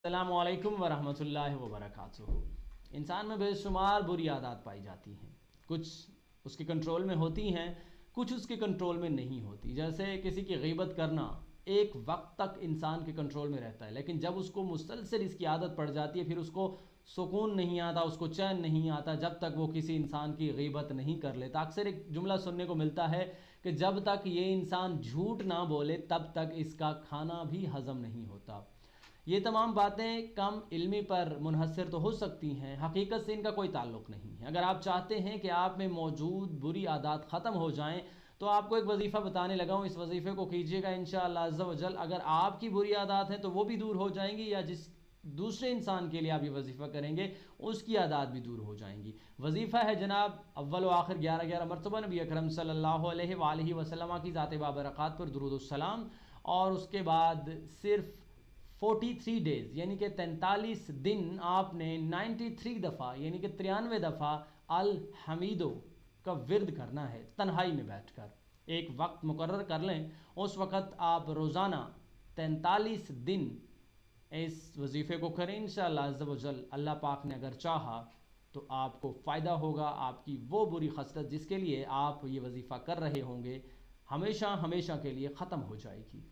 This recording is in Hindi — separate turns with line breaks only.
अस्सलामुअलैकुम वरहमतुल्लाहि वबरकातुहू। इंसान में बेशुमार बुरी आदत पाई जाती हैं। कुछ उसके कंट्रोल में होती हैं, कुछ उसके कंट्रोल में नहीं होती। जैसे किसी की गीबत करना एक वक्त तक इंसान के कंट्रोल में रहता है, लेकिन जब उसको मुसलसल इसकी आदत पड़ जाती है फिर उसको सुकून नहीं आता, उसको चैन नहीं आता जब तक वो किसी इंसान की गीबत नहीं कर लेता। अक्सर एक जुमला सुनने को मिलता है कि जब तक ये इंसान झूठ ना बोले तब तक इसका खाना भी हज़म नहीं होता। ये तमाम बातें कम इल्मी पर मुनहसर तो हो सकती हैं, हकीकत से इनका कोई ताल्लुक़ नहीं है। अगर आप चाहते हैं कि आप में मौजूद बुरी आदत ख़त्म हो जाएं तो आपको एक वजीफ़ा बताने लगा हूँ, इस वजीफ़े को कीजिएगा इंशाअल्लाह अज़्ज़ा वजल। अगर आपकी बुरी आदत हैं तो वो भी दूर हो जाएंगी, या जिस दूसरे इंसान के लिए आप ये वजीफ़ा करेंगे उसकी आदत भी दूर हो जाएंगी। वजीफ़ा है जनाब, अव्वल व आखिर 11 मरतबा नबी अकरम सल्लल्लाहु अलैहि वसल्लम की ज़ात बाबरक़ात पर दुरूद व सलाम, और उसके बाद सिर्फ़ 43 डेज़ यानी कि 43 दिन आपने 93 दफ़ा यानी कि 93 दफ़ा अल हमीदो का विर्द करना है तन्हाई में बैठकर। एक वक्त मुकर्रर कर लें, उस वक़्त आप रोज़ाना 43 दिन इस वजीफ़े को करें इंशाअल्लाह अज़्ज़ा वजल। अल्लाह पाक ने अगर चाहा तो आपको फ़ायदा होगा। आपकी वो बुरी खसलत जिसके लिए आप ये वजीफ़ा कर रहे होंगे हमेशा हमेशा के लिए ख़त्म हो जाएगी।